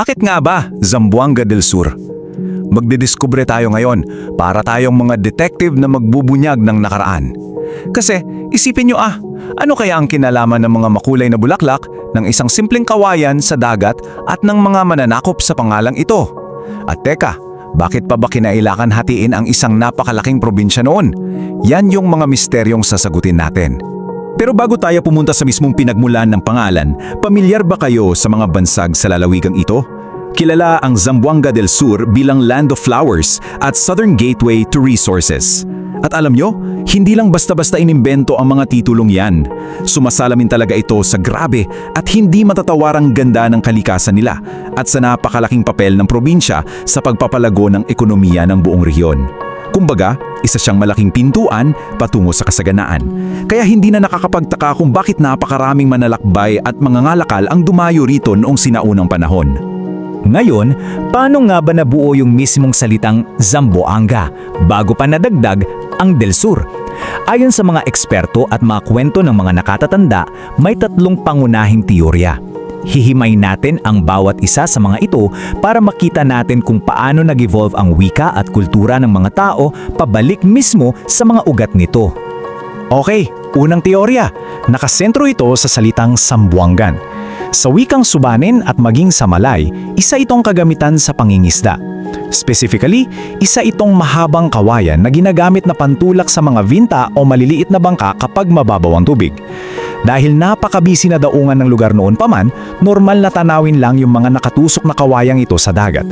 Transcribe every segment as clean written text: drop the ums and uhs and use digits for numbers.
Bakit nga ba Zamboanga del Sur? Magdidiskubre tayo ngayon para tayong mga detective na magbubunyag ng nakaraan. Kasi isipin nyo ano kaya ang kinalaman ng mga makulay na bulaklak ng isang simpleng kawayan sa dagat at ng mga mananakop sa pangalang ito? At teka, bakit pa ba kinailangan hatiin ang isang napakalaking probinsya noon? Yan yung mga misteryong sasagutin natin. Pero bago tayo pumunta sa mismong pinagmulan ng pangalan, pamilyar ba kayo sa mga bansag sa lalawigang ito? Kilala ang Zamboanga del Sur bilang Land of Flowers at Southern Gateway to Resources. At alam nyo, hindi lang basta-basta inimbento ang mga titulong yan. Sumasalamin talaga ito sa grabe at hindi matatawarang ganda ng kalikasan nila at sa napakalaking papel ng probinsya sa pagpapalago ng ekonomiya ng buong rehiyon. Kumbaga, isa siyang malaking pintuan patungo sa kasaganaan. Kaya hindi na nakakapagtaka kung bakit napakaraming manlalakbay at mangangalakal ang dumayo rito noong sinaunang panahon. Ngayon, paano nga ba nabuo yung mismong salitang Zamboanga bago pa nadagdag ang Del Sur? Ayon sa mga eksperto at mga kwento ng mga nakatatanda, may tatlong pangunahing teorya. Hihimay natin ang bawat isa sa mga ito para makita natin kung paano nag-evolve ang wika at kultura ng mga tao pabalik mismo sa mga ugat nito. Okay, unang teorya, nakasentro ito sa salitang Sambuangan. Sa wikang Subanen at maging sa Malay, isa itong kagamitan sa pangingisda. Specifically, isa itong mahabang kawayan na ginagamit na pantulak sa mga vinta o maliliit na bangka kapag mababaw ang tubig. Dahil napakabisi na daungan ng lugar noon pa man, normal na tanawin lang yung mga nakatusok na kawayang ito sa dagat.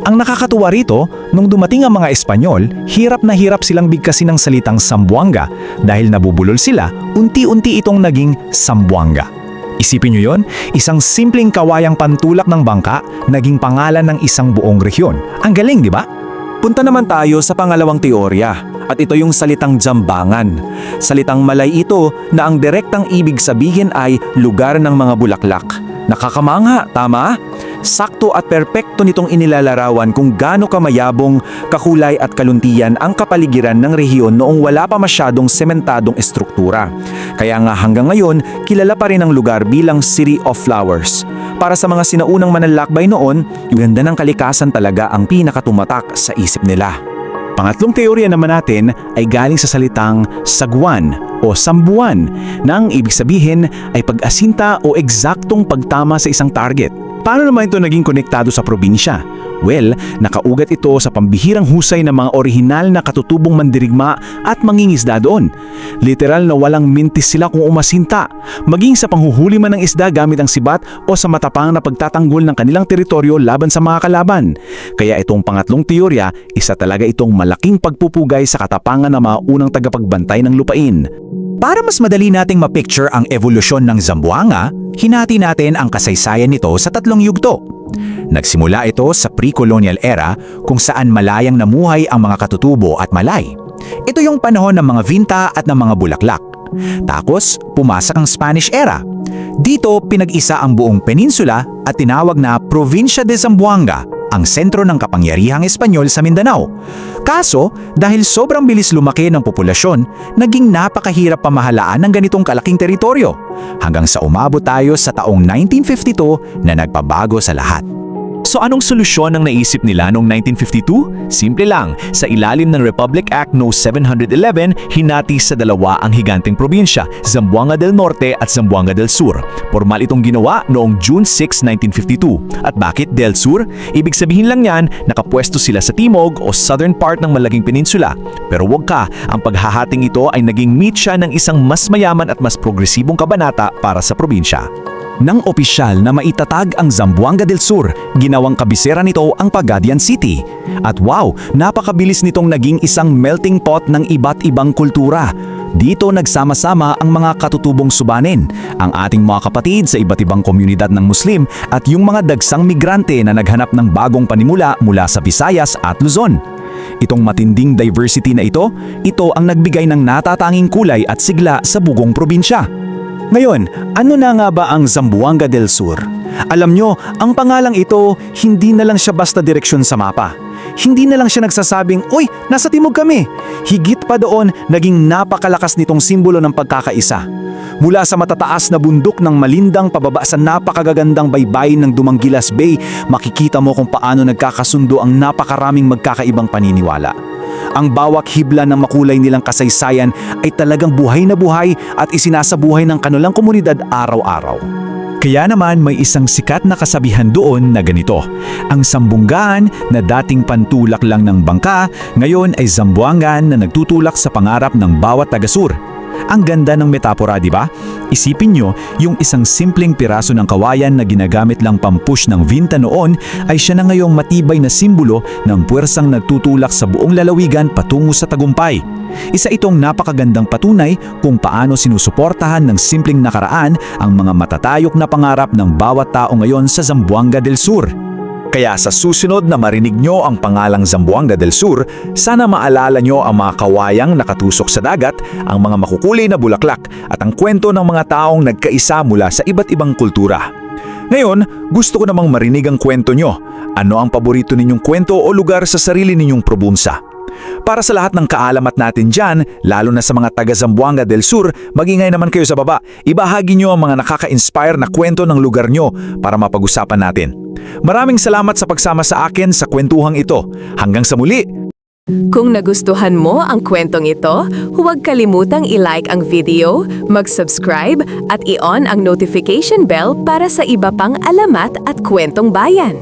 Ang nakakatuwa rito, nung dumating ang mga Espanyol, hirap na hirap silang bigkasin ng salitang Sambuanga dahil nabubulol sila, unti-unti itong naging Sambuanga. Isipin nyo yon, isang simpleng kawayang pantulak ng bangka, naging pangalan ng isang buong rehiyon. Ang galing, di ba? Punta naman tayo sa pangalawang teorya, at ito yung salitang Jambangan. Salitang Malay ito na ang direktang ibig sabihin ay lugar ng mga bulaklak. Nakakamangha, tama? Sakto at perpekto nitong inilalarawan kung gaano kamayabong, kakulay at kaluntian ang kapaligiran ng rehiyon noong wala pa masyadong sementadong estruktura. Kaya nga hanggang ngayon, kilala pa rin ang lugar bilang City of Flowers. Para sa mga sinaunang manlalakbay noon, yung ganda ng kalikasan talaga ang pinakatumatak sa isip nila. Pangatlong teorya naman natin ay galing sa salitang sagwan o sambuan na ang ibig sabihin ay pag-asinta o eksaktong pagtama sa isang target. Paano naman ito naging konektado sa probinsya? Well, nakaugat ito sa pambihirang husay ng mga orihinal na katutubong mandirigma at mangingisda doon. Literal na walang mintis sila kung umasinta, maging sa panghuhuli man ng isda gamit ang sibat o sa matapang na pagtatanggol ng kanilang teritoryo laban sa mga kalaban. Kaya itong pangatlong teorya, isa talaga itong malaking pagpupugay sa katapangan ng mga unang tagapagbantay ng lupain. Para mas madali nating mapicture ang evolusyon ng Zamboanga, hinati natin ang kasaysayan nito sa tatlong yugto. Nagsimula ito sa pre-colonial era kung saan malayang namuhay ang mga katutubo at Malay. Ito yung panahon ng mga vinta at ng mga bulaklak. Tapos, pumasok ang Spanish era. Dito, pinag-isa ang buong peninsula at tinawag na Provincia de Zamboanga, ang sentro ng kapangyarihang Espanyol sa Mindanao. Kaso, dahil sobrang bilis lumaki ng populasyon, naging napakahirap pamahalaan ng ganitong kalaking teritoryo, hanggang sa umabot tayo sa taong 1952 na nagpabago sa lahat. So anong solusyon ang naisip nila noong 1952? Simple lang, sa ilalim ng Republic Act No. 711, hinati sa dalawa ang higanteng probinsya, Zamboanga del Norte at Zamboanga del Sur. Formal itong ginawa noong June 6, 1952. At bakit del Sur? Ibig sabihin lang yan, nakapwesto sila sa timog o southern part ng malaking peninsula. Pero wag ka, ang paghahating ito ay naging meat siya ng isang mas mayaman at mas progresibong kabanata para sa probinsya. Nang opisyal na maitatag ang Zamboanga del Sur, ginawang kabisera nito ang Pagadian City. At wow, napakabilis nitong naging isang melting pot ng iba't ibang kultura. Dito nagsama-sama ang mga katutubong Subanen, ang ating mga kapatid sa iba't ibang komunidad ng Muslim at yung mga dagsang migrante na naghanap ng bagong panimula mula sa Visayas at Luzon. Itong matinding diversity na ito ang nagbigay ng natatanging kulay at sigla sa bugong probinsya. Ngayon, ano na nga ba ang Zamboanga del Sur? Alam nyo, ang pangalang ito, hindi na lang siya basta direksyon sa mapa. hindi na lang siya nagsasabing, "Uy, nasa timog kami." Higit pa doon, naging napakalakas nitong simbolo ng pagkakaisa. Mula sa matataas na bundok ng Malindang pababa sa napakagagandang baybayin ng Dumangilas Bay, makikita mo kung paano nagkakasundo ang napakaraming magkakaibang paniniwala. Ang bawat hibla ng makulay nilang kasaysayan ay talagang buhay na buhay at isinasabuhay ng kanilang komunidad araw-araw. Kaya naman may isang sikat na kasabihan doon na ganito: ang sambunggaan na dating pantulak lang ng bangka, ngayon ay zamboangan na nagtutulak sa pangarap ng bawat taga-sur. Ang ganda ng metapora, di ba? Isipin nyo, yung isang simpleng piraso ng kawayan na ginagamit lang pampush ng vinta noon ay siya na ngayong matibay na simbolo ng puwersang nagtutulak sa buong lalawigan patungo sa tagumpay. Isa itong napakagandang patunay kung paano sinusuportahan ng simpleng nakaraan ang mga matatayok na pangarap ng bawat tao ngayon sa Zamboanga del Sur. Kaya sa susunod na marinig nyo ang pangalang Zamboanga del Sur, sana maalala nyo ang mga kawayang nakatusok sa dagat, ang mga makukulay na bulaklak at ang kwento ng mga taong nagkaisa mula sa iba't ibang kultura. Ngayon, gusto ko namang marinig ang kwento nyo. Ano ang paborito ninyong kwento o lugar sa sarili ninyong probinsya? Para sa lahat ng kaalamat natin dyan, lalo na sa mga taga Zamboanga del Sur, magingay naman kayo sa baba. Ibahagi nyo ang mga nakaka-inspire na kwento ng lugar nyo para mapag-usapan natin. Maraming salamat sa pagsama sa akin sa kwentuhang ito. Hanggang sa muli! Kung nagustuhan mo ang kwentong ito, huwag kalimutang i-like ang video, mag-subscribe at i-on ang notification bell para sa iba pang alamat at kwentong bayan.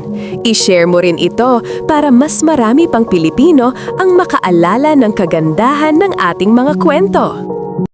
I-share mo rin ito para mas marami pang Pilipino ang makaalala ng kagandahan ng ating mga kwento.